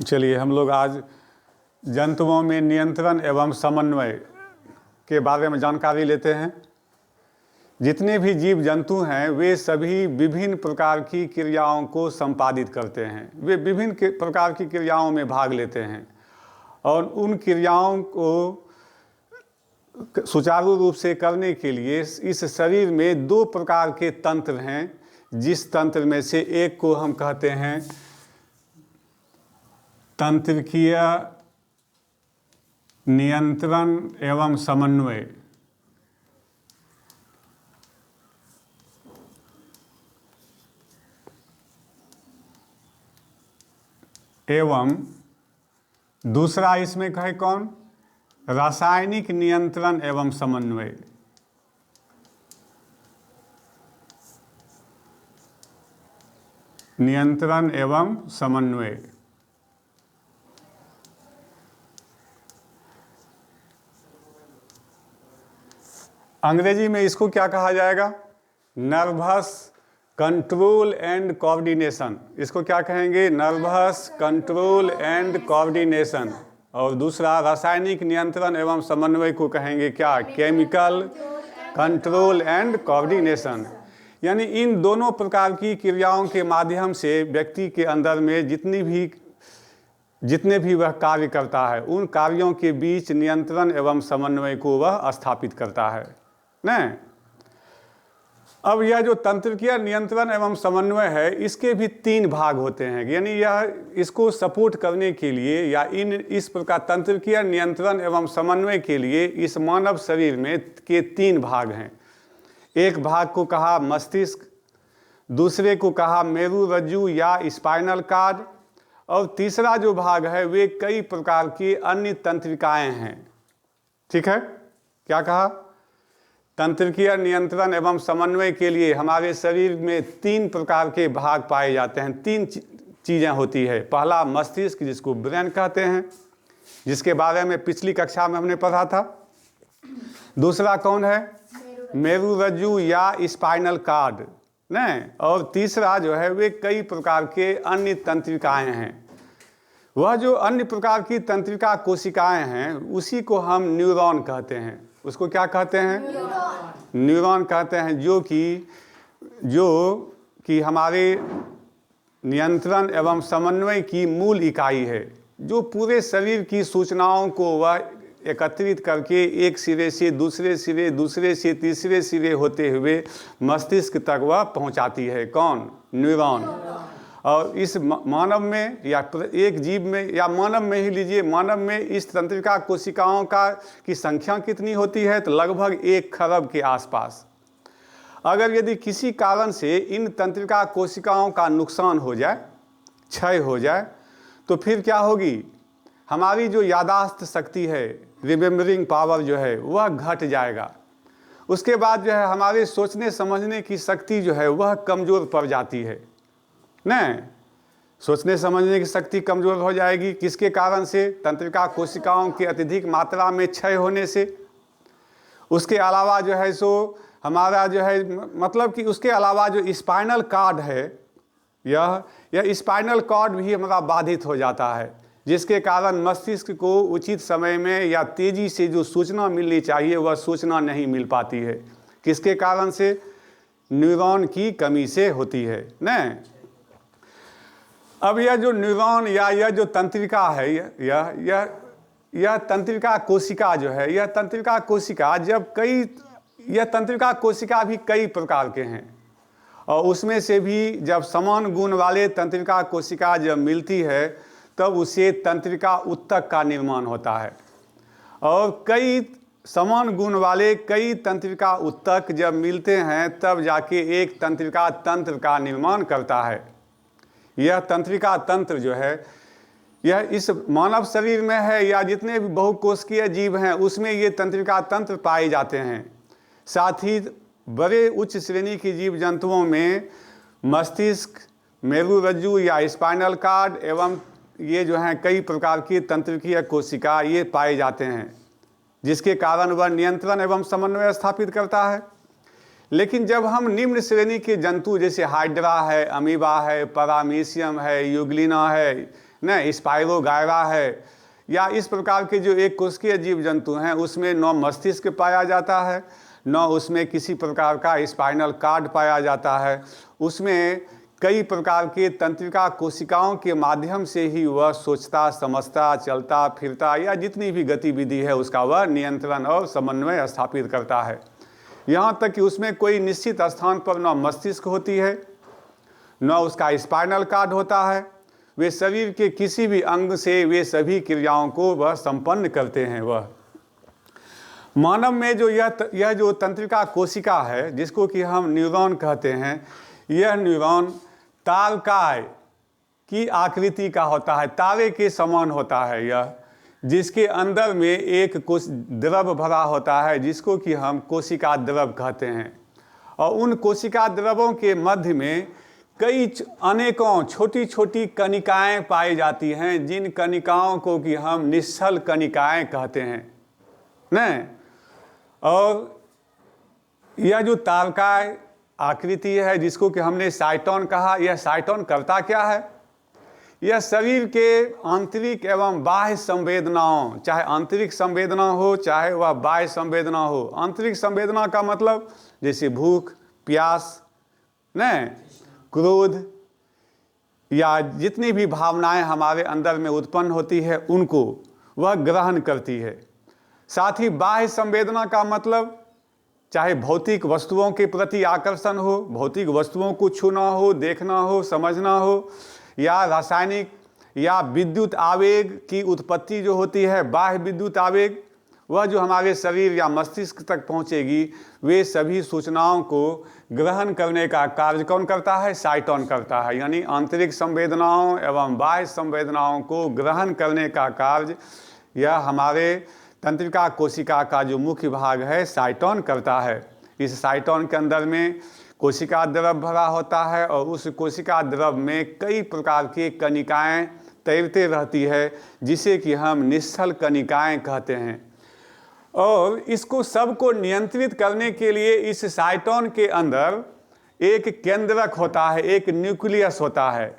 चलिए हम लोग आज जंतुओं में नियंत्रण एवं समन्वय के बारे में जानकारी लेते हैं। जितने भी जीव जंतु हैं वे सभी विभिन्न प्रकार की क्रियाओं को संपादित करते हैं। वे विभिन्न प्रकार की क्रियाओं में भाग लेते हैं और उन क्रियाओं को सुचारू रूप से करने के लिए इस शरीर में दो प्रकार के तंत्र हैं, जिस तंत्र में से एक को हम कहते हैं तंत्रिकीय नियंत्रण एवं समन्वय, एवं दूसरा इसमें है कौन, रासायनिक नियंत्रण एवं समन्वय। नियंत्रण एवं समन्वय। अंग्रेजी में इसको क्या कहा जाएगा, नर्वस कंट्रोल एंड कोऑर्डिनेशन। इसको क्या कहेंगे, नर्वस कंट्रोल एंड कोऑर्डिनेशन। और दूसरा रासायनिक नियंत्रण एवं समन्वय को कहेंगे क्या, केमिकल कंट्रोल एंड कोऑर्डिनेशन। यानी इन दोनों प्रकार की क्रियाओं के माध्यम से व्यक्ति के अंदर में जितने भी वह कार्य करता है उन कार्यों के बीच नियंत्रण एवं समन्वय को वह स्थापित करता है न। अब यह जो तंत्रिकीय नियंत्रण एवं समन्वय है इसके भी तीन भाग होते हैं। यानी यह इसको सपोर्ट करने के लिए या इस प्रकार तंत्रिकीय नियंत्रण एवं समन्वय के लिए इस मानव शरीर में के तीन भाग हैं। एक भाग को कहा मस्तिष्क, दूसरे को कहा मेरुरज्जु या स्पाइनल कॉर्ड, और तीसरा जो भाग है वे कई प्रकार की अन्य तंत्रिकाएं हैं। ठीक है, क्या कहा, तंत्रिकीय नियंत्रण एवं समन्वय के लिए हमारे शरीर में तीन प्रकार के भाग पाए जाते हैं, तीन चीज़ें होती है। पहला मस्तिष्क जिसको ब्रेन कहते हैं, जिसके बारे में पिछली कक्षा में हमने पढ़ा था। दूसरा कौन है, मेरुरज्जु या स्पाइनल कॉर्ड न। और तीसरा जो है वे कई प्रकार के अन्य तंत्रिकाएं हैं। वह जो अन्य प्रकार की तंत्रिका कोशिकाएं हैं उसी को हम न्यूरॉन कहते हैं। उसको क्या कहते हैं, न्यूरॉन कहते हैं, जो कि हमारे नियंत्रण एवं समन्वय की मूल इकाई है, जो पूरे शरीर की सूचनाओं को वह एकत्रित करके एक सिरे से दूसरे सिरे, दूसरे से तीसरे सिरे होते हुए मस्तिष्क तक वह पहुंचाती है। कौन, न्यूरॉन। और इस मानव में या एक जीव में या मानव में ही लीजिए, मानव में इस तंत्रिका कोशिकाओं की संख्या कितनी होती है, तो लगभग 1 खरब के आसपास। अगर यदि किसी कारण से इन तंत्रिका कोशिकाओं का नुकसान हो जाए, क्षय हो जाए, तो फिर क्या होगी, हमारी जो यादाश्त शक्ति है, रिमेम्बरिंग पावर जो है वह घट जाएगा। उसके बाद जो है हमारे सोचने समझने की शक्ति जो है वह कमज़ोर पड़ जाती है न। सोचने समझने की शक्ति कमज़ोर हो जाएगी, किसके कारण से, तंत्रिका कोशिकाओं की अत्यधिक मात्रा में क्षय होने से। उसके अलावा जो है सो हमारा जो है मतलब कि उसके अलावा जो स्पाइनल कॉर्ड है, यह स्पाइनल कॉर्ड भी हमारा बाधित हो जाता है, जिसके कारण मस्तिष्क को उचित समय में या तेज़ी से जो सूचना मिलनी चाहिए वह सूचना नहीं मिल पाती है। किसके कारण से, न्यूरॉन की कमी से होती है न। अब यह जो न्यूरॉन या यह जो तंत्रिका है, यह तंत्रिका कोशिका जो है, यह तंत्रिका कोशिका यह तंत्रिका कोशिका भी कई प्रकार के हैं। और उसमें से भी जब समान गुण वाले तंत्रिका कोशिका जब मिलती है तब उसे तंत्रिका उत्तक का निर्माण होता है। और कई समान गुण वाले कई तंत्रिका उत्तक जब मिलते हैं तब जाके एक तंत्रिका तंत्र का निर्माण करता है। यह तंत्रिका तंत्र जो है यह इस मानव शरीर में है या जितने भी बहुकोशिकीय जीव हैं उसमें ये तंत्रिका तंत्र पाए जाते हैं। साथ ही बड़े उच्च श्रेणी के जीव जंतुओं में मस्तिष्क, मेरुरज्जु या स्पाइनल कॉर्ड एवं ये जो हैं कई प्रकार की तंत्रिकीय कोशिका ये पाए जाते हैं, जिसके कारण वह नियंत्रण एवं समन्वय स्थापित करता है। लेकिन जब हम निम्न श्रेणी के जंतु जैसे हाइड्रा है, अमीबा है, पैरामीशियम है, यूग्लिना है, न स्पाइरोगायरा है, या इस प्रकार के जो एक कोशिकीय जीव जंतु हैं उसमें न मस्तिष्क पाया जाता है, न उसमें किसी प्रकार का स्पाइनल कार्ड पाया जाता है। उसमें कई प्रकार के तंत्रिका कोशिकाओं के माध्यम से ही वह सोचता, समझता, चलता फिरता या जितनी भी गतिविधि है उसका वह नियंत्रण और समन्वय स्थापित करता है। यहाँ तक कि उसमें कोई निश्चित स्थान पर न मस्तिष्क होती है, न उसका स्पाइनल कार्ड होता है। वे शरीर के किसी भी अंग से वे सभी क्रियाओं को वह संपन्न करते हैं। वह मानव में जो यह जो तंत्रिका कोशिका है जिसको कि हम न्यूरॉन कहते हैं, यह न्यूरॉन तारकाय की आकृति का होता है, तारे के समान होता है यह, जिसके अंदर में एक द्रव भरा होता है जिसको कि हम कोशिका द्रव कहते हैं। और उन कोशिका द्रवों के मध्य में कई अनेकों छोटी छोटी कणिकाएं पाई जाती हैं, जिन कणिकाओं को कि हम निश्चल कणिकाएं कहते हैं न। और यह जो तारकाय आकृति है जिसको कि हमने साइटोन कहा, यह साइटोन करता क्या है? यह शरीर के आंतरिक एवं बाह्य संवेदनाओं, चाहे आंतरिक संवेदना हो चाहे वह बाह्य संवेदना हो। आंतरिक संवेदना का मतलब जैसे भूख, प्यास, न क्रोध या जितनी भी भावनाएं हमारे अंदर में उत्पन्न होती है उनको वह ग्रहण करती है। साथ ही बाह्य संवेदना का मतलब चाहे भौतिक वस्तुओं के प्रति आकर्षण हो, भौतिक वस्तुओं को छूना हो, देखना हो, समझना हो, या रासायनिक या विद्युत आवेग की उत्पत्ति जो होती है, बाह्य विद्युत आवेग, वह जो हमारे शरीर या मस्तिष्क तक पहुंचेगी, वे सभी सूचनाओं को ग्रहण करने का कार्य कौन करता है? साइटोन करता है। यानी आंतरिक संवेदनाओं एवं बाह्य संवेदनाओं को ग्रहण करने का कार्य यह हमारे तंत्रिका कोशिका का जो मुख्य भाग है साइटोन करता है। इस साइटोन के अंदर में कोशिका द्रव भरा होता है और उस कोशिका द्रव में कई प्रकार की कणिकाएं तैरते रहती है जिसे कि हम निश्चल कणिकाएं कहते हैं। और इसको सबको नियंत्रित करने के लिए इस साइटोन के अंदर एक केंद्रक होता है, एक न्यूक्लियस होता है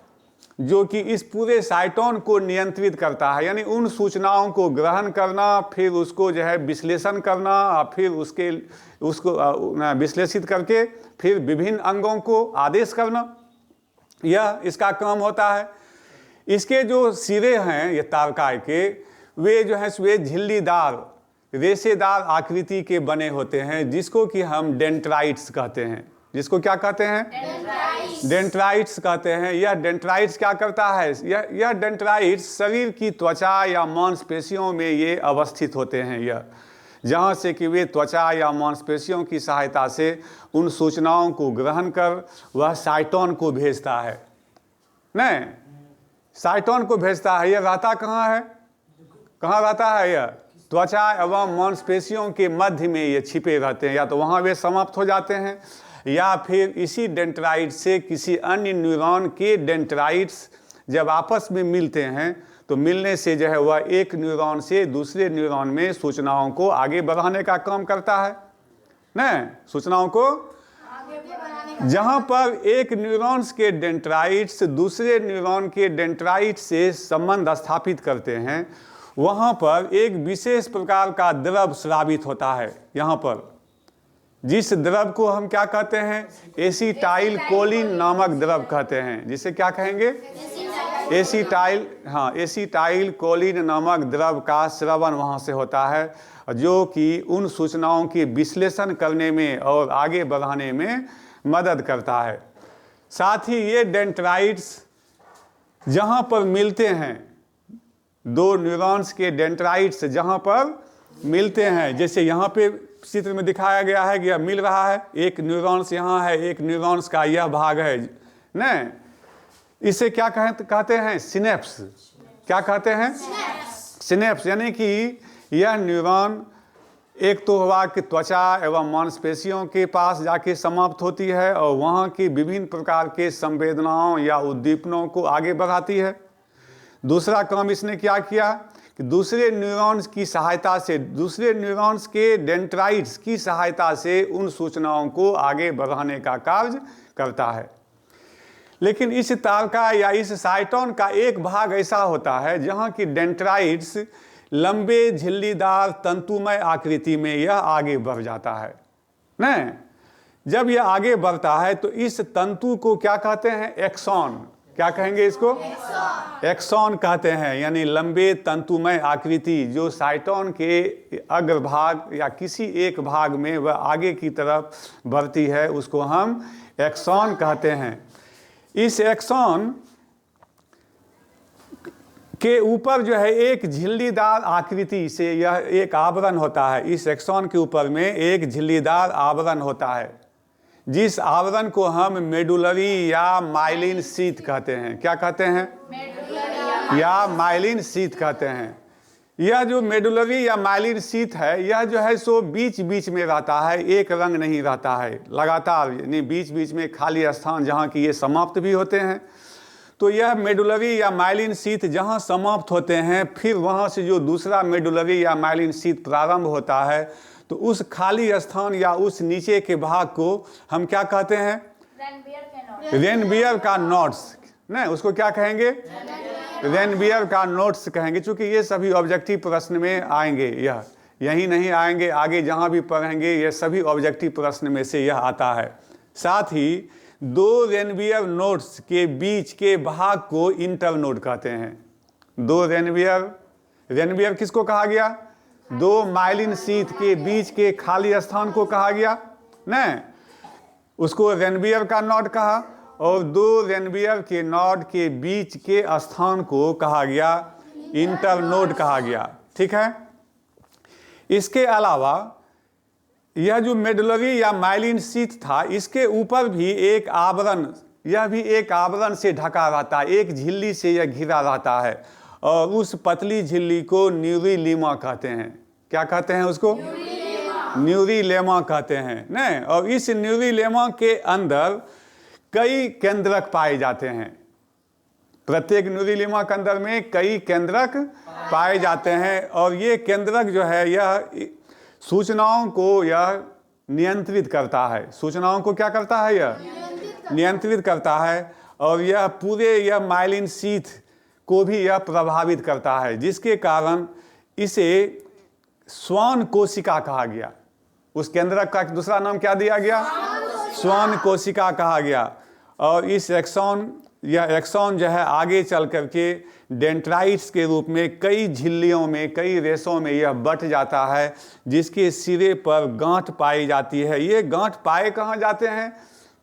जो कि इस पूरे साइटोन को नियंत्रित करता है। यानी उन सूचनाओं को ग्रहण करना, फिर उसको जो है विश्लेषण करना, और फिर उसको विश्लेषित करके फिर विभिन्न अंगों को आदेश करना, यह इसका काम होता है। इसके जो सिरे हैं ये तारकाय के, वे जो है वे झिल्लीदार रेशेदार आकृति के बने होते हैं जिसको कि हम डेंड्राइट्स कहते हैं। जिसको क्या कहते हैं? डेंड्राइट्स कहते हैं। यह डेंड्राइट्स क्या करता है? यह डेंड्राइट्स शरीर की त्वचा या मांसपेशियों में ये अवस्थित होते हैं। यह जहाँ से कि वे त्वचा या मांसपेशियों की सहायता से उन सूचनाओं को ग्रहण कर वह साइटोन को भेजता है। नहीं, साइटोन को भेजता है। यह रहता कहाँ है? कहाँ रहता है? यह त्वचा एवं मांसपेशियों के मध्य में ये छिपे रहते हैं। या तो वहाँ वे समाप्त हो जाते हैं या फिर इसी डेंड्राइट से किसी अन्य न्यूरॉन के डेंड्राइट्स जब आपस में मिलते हैं तो मिलने से जो है वह एक न्यूरॉन से दूसरे न्यूरॉन में सूचनाओं को आगे बढ़ाने का काम करता है। नहीं, सूचनाओं को जहाँ पर एक न्यूरॉन्स के डेंड्राइट्स दूसरे न्यूरॉन के डेंड्राइट से संबंध स्थापित करते हैं, वहाँ पर एक विशेष प्रकार का द्रव स्रावित होता है। यहाँ पर जिस द्रव को हम क्या कहते हैं? एसिटाइल कोलिन नामक द्रव कहते हैं। जिसे क्या कहेंगे? एसिटाइल कोलिन नामक द्रव का स्रवण वहाँ से होता है, जो कि उन सूचनाओं के विश्लेषण करने में और आगे बढ़ाने में मदद करता है। साथ ही ये डेंड्राइट्स जहाँ पर मिलते हैं, दो न्यूरॉन्स के डेंड्राइट्स जहाँ पर मिलते हैं, जैसे यहाँ पे चित्र में दिखाया गया है कि यह मिल रहा है, एक न्यूरॉन्स यहाँ है, एक न्यूरॉन्स का यह भाग है न, इसे क्या कहते हैं? सिनेप्स। क्या कहते हैं? सिनेप्स। यानी कि यह न्यूरॉन एक तो हुआ कि त्वचा एवं मांसपेशियों के पास जाके समाप्त होती है और वहाँ की विभिन्न प्रकार के संवेदनाओं या उद्दीपनों को आगे बढ़ाती है। दूसरा काम इसने क्या किया कि दूसरे न्यूरॉन्स की सहायता से, दूसरे न्यूरॉन्स के डेंड्राइट्स की सहायता से उन सूचनाओं को आगे बढ़ाने का कार्य करता है। लेकिन इस तारका या इस साइटोन का एक भाग ऐसा होता है जहाँ की डेंड्राइट्स लंबे झिल्लीदार तंतुमय आकृति में यह आगे बढ़ जाता है न। जब यह आगे बढ़ता है तो इस तंतु को क्या कहते हैं? एक्सॉन। क्या कहेंगे इसको? एक्सॉन कहते हैं, यानी लंबे तंतुमय आकृति जो साइटोन के अग्रभाग या किसी एक भाग में वह आगे की तरफ बढ़ती है, उसको हम एक्सॉन कहते हैं। इस एक्सॉन के ऊपर जो है एक झिल्लीदार आकृति से यह एक आवरण होता है। इस एक्सॉन के ऊपर में एक झिल्लीदार आवरण होता है, जिस आवरण को हम मेडुलरी या माइलिन शीथ कहते हैं। क्या कहते हैं? या माइलिन शीथ कहते हैं। यह जो मेडुलरी या माइलिन शीथ है, यह जो है सो बीच बीच में रहता है, एक रंग नहीं रहता है लगातार, यानी बीच बीच में खाली स्थान जहाँ की ये समाप्त भी होते हैं। तो यह मेडुलरी या माइलिन शीथ जहाँ समाप्त होते हैं, फिर वहाँ से जो दूसरा मेडुलरी या माइलिन शीथ प्रारंभ होता है, तो उस खाली स्थान या उस नीचे के भाग को हम क्या कहते हैं? रेनबियर का नोट्स। नहीं, उसको क्या कहेंगे? रेनबियर का नोट्स कहेंगे, क्योंकि ये सभी ऑब्जेक्टिव प्रश्न में आएंगे। यह यही नहीं आएंगे, आगे जहाँ भी पढ़ेंगे ये सभी ऑब्जेक्टिव प्रश्न में से यह आता है। साथ ही दो रेनबियर नोट्स के बीच के भाग को इंटरनोड कहते हैं। दो रेनबियर किसको कहा गया? दो माइलिन शीथ के बीच के खाली स्थान को कहा गया न, उसको रेनबियर का नोड कहा, और दो रेनबियर के नोड के बीच के स्थान को कहा गया इंटरनोड कहा गया। ठीक है। इसके अलावा यह जो मेडुलरी या माइलिन शीथ था, इसके ऊपर भी एक आवरण, यह भी एक आवरण से ढका रहता है, एक झिल्ली से यह घिरा रहता है, और उस पतली झिल्ली को न्यूरीलेमा कहते हैं। क्या कहते हैं उसको? न्यूरीलेमा कहते हैं न। और इस न्यूरीलेमा के अंदर कई केंद्रक पाए जाते हैं। प्रत्येक न्यूरीलेमा के अंदर में कई केंद्रक पाए जाते हैं, और ये केंद्रक जो है यह सूचनाओं को यह नियंत्रित करता है। सूचनाओं को क्या करता है? यह नियंत्रित करता है, और यह पूरे यह माइलिन शीथ को भी यह प्रभावित करता है, जिसके कारण इसे श्वान कोशिका कहा गया। उस केंद्रक का दूसरा नाम क्या दिया गया? श्वान कोशिका कहा गया। और इस एक्सॉन जो है आगे चल करके डेंड्राइट्स के रूप में कई झिल्लियों में, कई रेशों में यह बट जाता है, जिसके सिरे पर गांठ पाई जाती है। ये गांठ पाए कहाँ जाते हैं?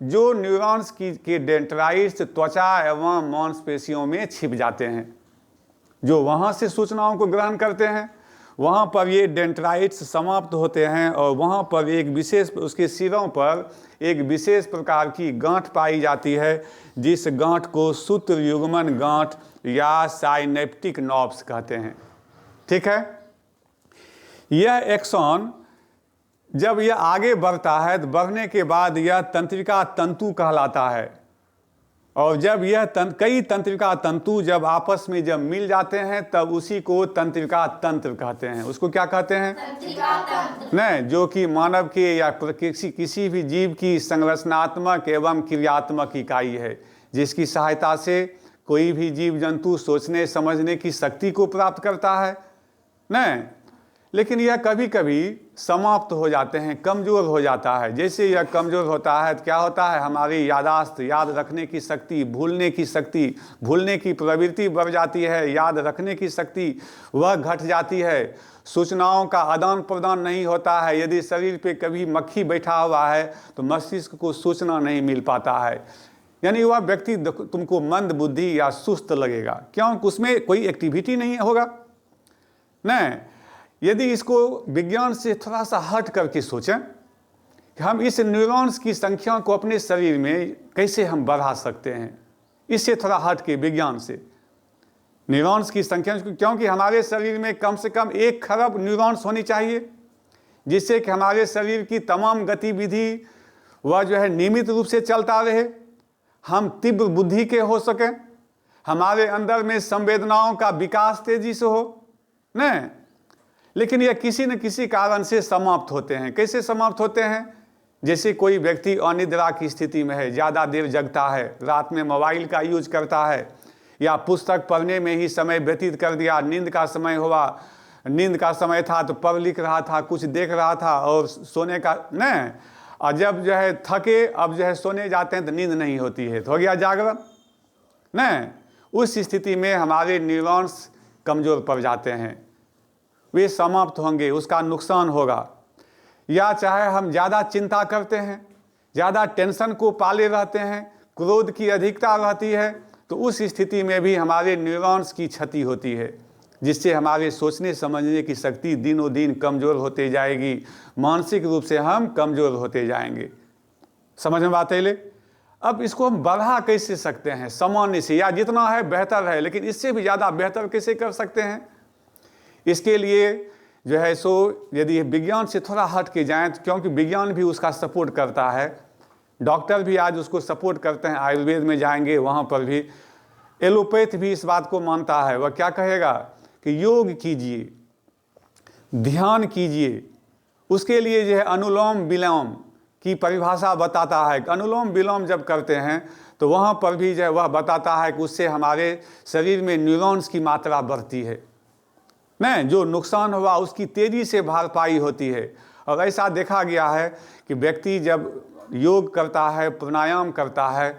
जो न्यूरॉन्स के डेंड्राइट्स त्वचा एवं मांसपेशियों में छिप जाते हैं, जो वहाँ से सूचनाओं को ग्रहण करते हैं, वहाँ पर ये डेंड्राइट्स समाप्त होते हैं, और वहाँ पर एक विशेष, उसके सिरों पर एक विशेष प्रकार की गांठ पाई जाती है, जिस गांठ को सूत्र युग्मन गांठ या साइनेप्टिक नॉब्स कहते हैं। ठीक है। यह एक्सॉन जब यह आगे बढ़ता है, तो बढ़ने के बाद यह तंत्रिका तंतु कहलाता है, और जब यह कई तंत्रिका तंतु जब आपस में जब मिल जाते हैं, तब उसी को तंत्रिका तंत्र कहते हैं। उसको क्या कहते हैं? तंत्रिका तंत्र। नहीं, जो कि मानव के या किसी भी जीव की संरचनात्मक एवं क्रियात्मक इकाई है, जिसकी सहायता से कोई भी जीव जंतु सोचने समझने की शक्ति को प्राप्त करता है। नहीं, लेकिन यह कभी कभी समाप्त हो जाते हैं, कमज़ोर हो जाता है। जैसे यह कमज़ोर होता है तो क्या होता है? हमारी यादाश्त, याद रखने की शक्ति, भूलने की शक्ति, भूलने की प्रवृत्ति बढ़ जाती है, याद रखने की शक्ति वह घट जाती है, सूचनाओं का आदान प्रदान नहीं होता है। यदि शरीर पे कभी मक्खी बैठा हुआ है तो मस्तिष्क को सूचना नहीं मिल पाता है, यानी वह व्यक्ति तुमको मंद बुद्धि या सुस्त लगेगा। क्यों? उसमें कोई एक्टिविटी नहीं होगा। नहीं, यदि इसको विज्ञान से थोड़ा सा हट करके सोचें कि हम इस न्यूरॉन्स की संख्या को अपने शरीर में कैसे हम बढ़ा सकते हैं, इससे थोड़ा हट के विज्ञान से न्यूरॉन्स की संख्या, क्योंकि हमारे शरीर में कम से कम 1 खरब न्यूरॉन्स होनी चाहिए, जिससे कि हमारे शरीर की तमाम गतिविधि वह जो है नियमित रूप से चलता रहे, हम तीव्र बुद्धि के हो सकें, हमारे अंदर में संवेदनाओं का विकास तेजी से हो। नहीं, लेकिन यह किसी न किसी कारण से समाप्त होते हैं। कैसे समाप्त होते हैं? जैसे कोई व्यक्ति अनिद्रा की स्थिति में है, ज़्यादा देर जगता है, रात में मोबाइल का यूज करता है या पुस्तक पढ़ने में ही समय व्यतीत कर दिया, नींद का समय हुआ, नींद का समय था तो पढ़ लिख रहा था, कुछ देख रहा था और सोने का नहीं, और जब जो है थके अब जो है सोने जाते हैं तो नींद नहीं होती है, तो हो गया जागरण नहीं। उस स्थिति में हमारे न्यूरॉन्स कमज़ोर पड़ जाते हैं, वे समाप्त होंगे, उसका नुकसान होगा। या चाहे हम ज़्यादा चिंता करते हैं, ज़्यादा टेंशन को पाले रहते हैं, क्रोध की अधिकता रहती है, तो उस स्थिति में भी हमारे न्यूरॉन्स की क्षति होती है, जिससे हमारे सोचने समझने की शक्ति दिनों दिन कमज़ोर होते जाएगी, मानसिक रूप से हम कमज़ोर होते जाएंगे। समझ में बात है ले? अब इसको हम बढ़ा कैसे सकते हैं सामान्य से, या जितना है बेहतर है, लेकिन इससे भी ज़्यादा बेहतर कैसे कर सकते हैं? इसके लिए जो है सो यदि विज्ञान से थोड़ा हट के जाएँ, तो क्योंकि विज्ञान भी उसका सपोर्ट करता है, डॉक्टर भी आज उसको सपोर्ट करते हैं, आयुर्वेद में जाएंगे वहाँ पर भी, एलोपैथ भी इस बात को मानता है। वह क्या कहेगा कि योग कीजिए, ध्यान कीजिए, उसके लिए जो है अनुलोम विलोम की परिभाषा बताता है। अनुलोम विलोम जब करते हैं तो वहाँ पर भी जो है वह बताता है कि उससे हमारे शरीर में न्यूरॉन्स की मात्रा बढ़ती है, नहीं जो नुकसान हुआ उसकी तेज़ी से भरपाई होती है। और ऐसा देखा गया है कि व्यक्ति जब योग करता है, प्राणायाम करता है,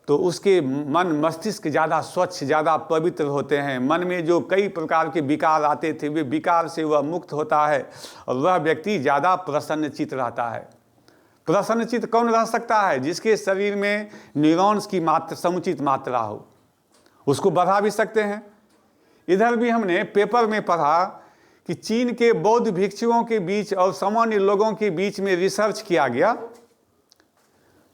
तो उसके मन मस्तिष्क ज़्यादा स्वच्छ, ज़्यादा पवित्र होते हैं। मन में जो कई प्रकार के विकार आते थे, वे विकार से वह मुक्त होता है और वह व्यक्ति ज़्यादा प्रसन्नचित्त रहता है। प्रसन्नचित्त कौन रह सकता है? जिसके शरीर में न्यूरॉन्स की मात्रा समुचित मात्रा हो, उसको बढ़ा भी सकते हैं। इधर भी हमने पेपर में पढ़ा कि चीन के बौद्ध भिक्षुओं के बीच और सामान्य लोगों के बीच में रिसर्च किया गया,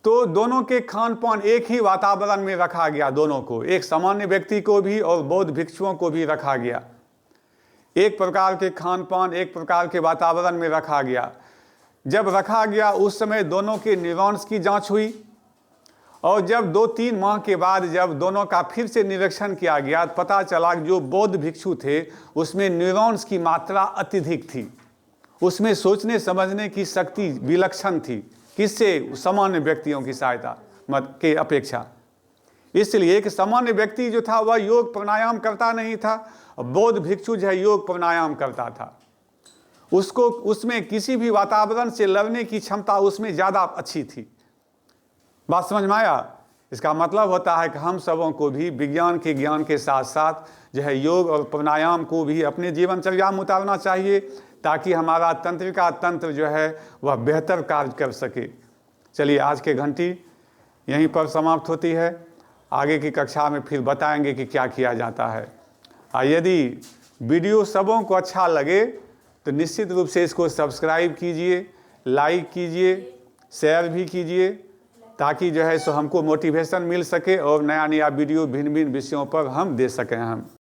तो दोनों के खान पान एक ही वातावरण में रखा गया, दोनों को, एक सामान्य व्यक्ति को भी और बौद्ध भिक्षुओं को भी रखा गया। एक प्रकार के खान पान, एक प्रकार के वातावरण में रखा गया। जब रखा गया उस समय दोनों के न्यूरॉन्स की जांच हुई, और जब 2-3 माह के बाद जब दोनों का फिर से निरीक्षण किया गया, तो पता चला कि जो बौद्ध भिक्षु थे उसमें न्यूरॉन्स की मात्रा अत्यधिक थी, उसमें सोचने समझने की शक्ति विलक्षण थी, किससे? सामान्य व्यक्तियों की सहायता मत के अपेक्षा। इसलिए एक सामान्य व्यक्ति जो था वह योग प्राणायाम करता नहीं था, और बौद्ध भिक्षु जो है योग प्राणायाम करता था। उसको उसमें किसी भी वातावरण से लड़ने की क्षमता उसमें ज़्यादा अच्छी थी। बात समझ में आया? इसका मतलब होता है कि हम सबों को भी विज्ञान के ज्ञान के साथ साथ जो है योग और प्राणायाम को भी अपने जीवनचर्या में उतारना चाहिए, ताकि हमारा तंत्रिका तंत्र जो है वह बेहतर कार्य कर सके। चलिए, आज के घंटी यहीं पर समाप्त होती है। आगे की कक्षा में फिर बताएंगे कि क्या किया जाता है। और यदि वीडियो सबों को अच्छा लगे तो निश्चित रूप से इसको सब्सक्राइब कीजिए, लाइक कीजिए, शेयर भी कीजिए, ताकि जो है सो हमको मोटिवेशन मिल सके और नया नया वीडियो भिन्न भिन्न विषयों पर हम दे सकें हम।